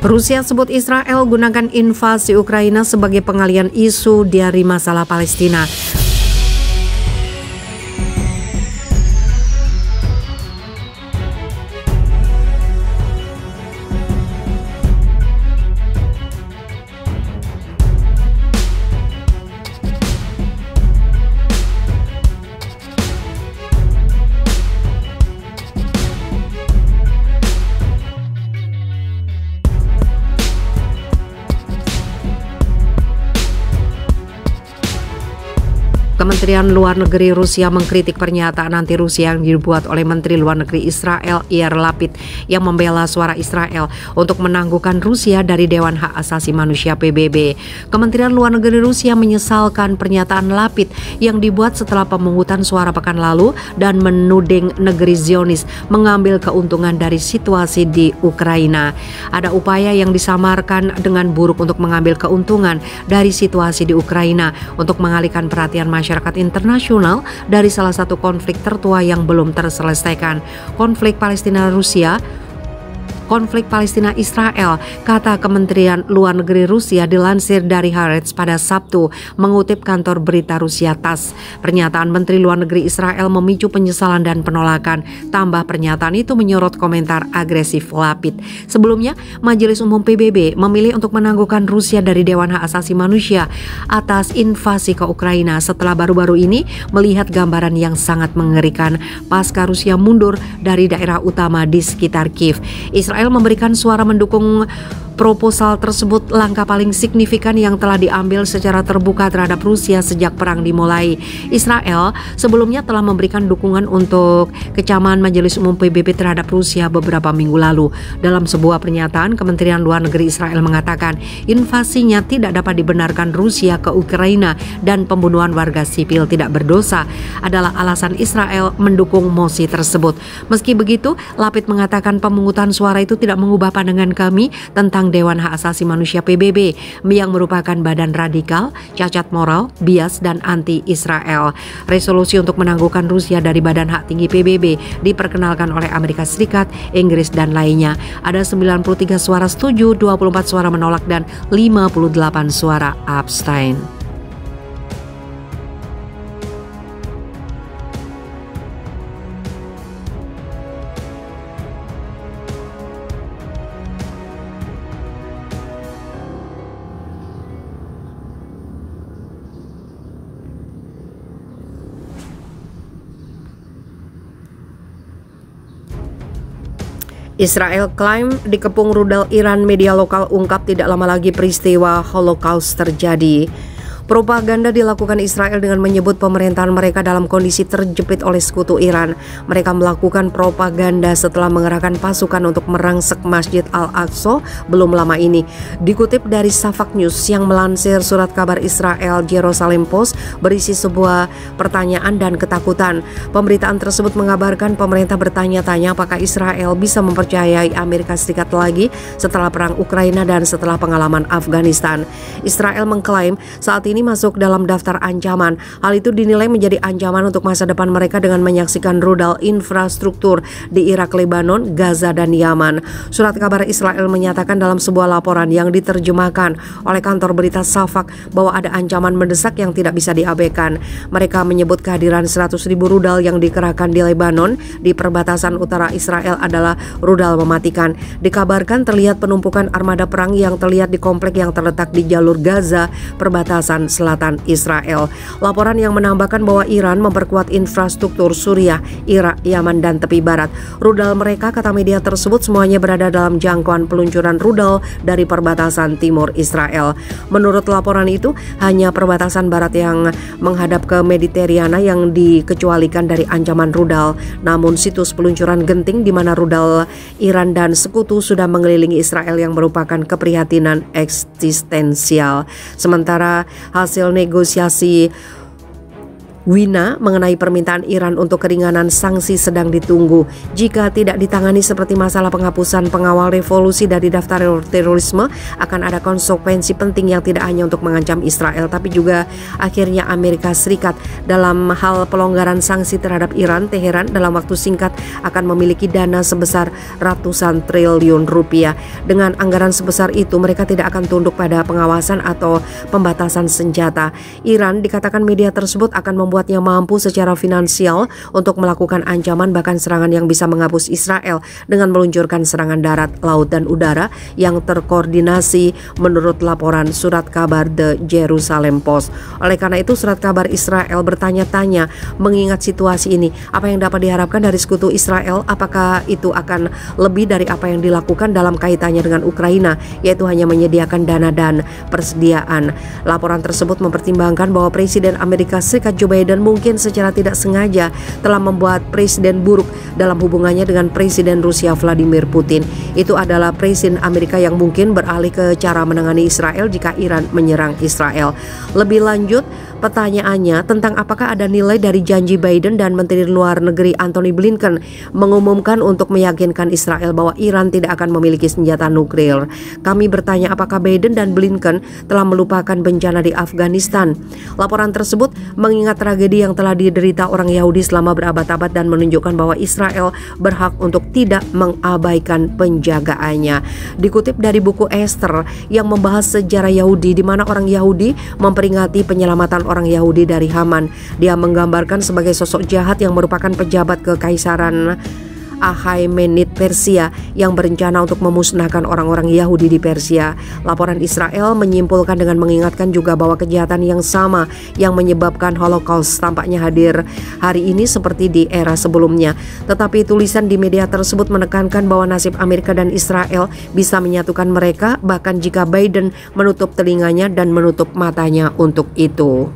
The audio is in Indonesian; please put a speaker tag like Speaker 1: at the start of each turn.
Speaker 1: Rusia sebut Israel gunakan invasi Ukraina sebagai pengalihan isu dari masalah Palestina. Kementerian Luar Negeri Rusia mengkritik pernyataan anti Rusia yang dibuat oleh Menteri Luar Negeri Israel Yair Lapid yang membela suara Israel untuk menangguhkan Rusia dari Dewan Hak Asasi Manusia PBB. Kementerian Luar Negeri Rusia menyesalkan pernyataan Lapid yang dibuat setelah pemungutan suara pekan lalu dan menuding negeri Zionis mengambil keuntungan dari situasi di Ukraina. Ada upaya yang disamarkan dengan buruk untuk mengambil keuntungan dari situasi di Ukraina untuk mengalihkan perhatian masyarakat internasional dari salah satu konflik tertua yang belum terselesaikan, konflik Palestina-Israel, kata Kementerian Luar Negeri Rusia dilansir dari Haaretz pada Sabtu, mengutip kantor berita Rusia TASS. Pernyataan Menteri Luar Negeri Israel memicu penyesalan dan penolakan. Tambah pernyataan itu menyorot komentar agresif Lapid. Sebelumnya, Majelis Umum PBB memilih untuk menangguhkan Rusia dari Dewan Hak Asasi Manusia atas invasi ke Ukraina setelah baru-baru ini melihat gambaran yang sangat mengerikan pasca Rusia mundur dari daerah utama di sekitar Kiev. Israel memberikan suara mendukung proposal tersebut, langkah paling signifikan yang telah diambil secara terbuka terhadap Rusia sejak perang dimulai. Israel sebelumnya telah memberikan dukungan untuk kecaman Majelis Umum PBB terhadap Rusia beberapa minggu lalu. Dalam sebuah pernyataan, Kementerian Luar Negeri Israel mengatakan invasinya tidak dapat dibenarkan Rusia ke Ukraina dan pembunuhan warga sipil tidak berdosa adalah alasan Israel mendukung mosi tersebut. Meski begitu, Lapid mengatakan pemungutan suara itu tidak mengubah pandangan kami tentang Dewan Hak Asasi Manusia PBB yang merupakan badan radikal, cacat moral, bias, dan anti-Israel. Resolusi untuk menangguhkan Rusia dari Badan Hak Tinggi PBB diperkenalkan oleh Amerika Serikat, Inggris, dan lainnya. Ada 93 suara setuju, 24 suara menolak, dan 58 suara abstain. Israel klaim dikepung rudal Iran. Media lokal ungkap tidak lama lagi peristiwa Holocaust terjadi. Propaganda dilakukan Israel dengan menyebut pemerintahan mereka dalam kondisi terjepit oleh sekutu Iran. Mereka melakukan propaganda setelah mengerahkan pasukan untuk merangsek Masjid Al-Aqsa belum lama ini. Dikutip dari Safak News yang melansir surat kabar Israel Jerusalem Post berisi sebuah pertanyaan dan ketakutan. Pemberitaan tersebut mengabarkan pemerintah bertanya-tanya apakah Israel bisa mempercayai Amerika Serikat lagi setelah perang Ukraina dan setelah pengalaman Afghanistan. Israel mengklaim saat ini masuk dalam daftar ancaman. Hal itu dinilai menjadi ancaman untuk masa depan mereka dengan menyaksikan rudal infrastruktur di Irak, Lebanon, Gaza, dan Yaman. Surat kabar Israel menyatakan dalam sebuah laporan yang diterjemahkan oleh kantor berita Safak bahwa ada ancaman mendesak yang tidak bisa diabaikan. Mereka menyebut kehadiran 100.000 rudal yang dikerahkan di Lebanon di perbatasan utara Israel adalah rudal mematikan. Dikabarkan terlihat penumpukan armada perang yang terlihat di komplek yang terletak di jalur Gaza, perbatasan selatan Israel. Laporan yang menambahkan bahwa Iran memperkuat infrastruktur Suriah, Irak, Yaman, dan tepi barat. Rudal mereka, kata media tersebut, semuanya berada dalam jangkauan peluncuran rudal dari perbatasan timur Israel. Menurut laporan itu, hanya perbatasan barat yang menghadap ke Mediterania yang dikecualikan dari ancaman rudal. Namun situs peluncuran genting di mana rudal Iran dan sekutu sudah mengelilingi Israel yang merupakan keprihatinan eksistensial. Sementara hasil negosiasi Wina mengenai permintaan Iran untuk keringanan sanksi sedang ditunggu. Jika tidak ditangani seperti masalah penghapusan pengawal revolusi dari daftar terorisme, akan ada konsekuensi penting yang tidak hanya untuk mengancam Israel, tapi juga akhirnya Amerika Serikat. Dalam hal pelonggaran sanksi terhadap Iran, Teheran dalam waktu singkat akan memiliki dana sebesar ratusan triliun rupiah. Dengan anggaran sebesar itu, mereka tidak akan tunduk pada pengawasan atau pembatasan senjata. Iran, dikatakan media tersebut, akan membuatnya mampu secara finansial untuk melakukan ancaman bahkan serangan yang bisa menghapus Israel dengan meluncurkan serangan darat, laut, dan udara yang terkoordinasi menurut laporan surat kabar The Jerusalem Post. Oleh karena itu, surat kabar Israel bertanya-tanya mengingat situasi ini, apa yang dapat diharapkan dari sekutu Israel? Apakah itu akan lebih dari apa yang dilakukan dalam kaitannya dengan Ukraina, yaitu hanya menyediakan dana dan persediaan? Laporan tersebut mempertimbangkan bahwa Presiden Amerika Serikat Joe Biden mungkin secara tidak sengaja telah membuat presiden buruk dalam hubungannya dengan Presiden Rusia Vladimir Putin. Itu adalah Presiden Amerika yang mungkin beralih ke cara menangani Israel jika Iran menyerang Israel. Lebih lanjut, pertanyaannya tentang apakah ada nilai dari janji Biden dan Menteri Luar Negeri Antony Blinken mengumumkan untuk meyakinkan Israel bahwa Iran tidak akan memiliki senjata nuklir. Kami bertanya apakah Biden dan Blinken telah melupakan bencana di Afghanistan. Laporan tersebut mengingat tragedi yang telah diderita orang Yahudi selama berabad-abad dan menunjukkan bahwa Israel berhak untuk tidak mengabaikan penjagaannya. Dikutip dari buku Esther yang membahas sejarah Yahudi di mana orang Yahudi memperingati penyelamatan orang Yahudi dari Haman. Dia menggambarkan sebagai sosok jahat yang merupakan pejabat kekaisaran Achaemenid Persia yang berencana untuk memusnahkan orang-orang Yahudi di Persia. Laporan Israel menyimpulkan dengan mengingatkan juga bahwa kejahatan yang sama yang menyebabkan Holocaust tampaknya hadir hari ini seperti di era sebelumnya. Tetapi tulisan di media tersebut menekankan bahwa nasib Amerika dan Israel bisa menyatukan mereka bahkan jika Biden menutup telinganya dan menutup matanya untuk itu.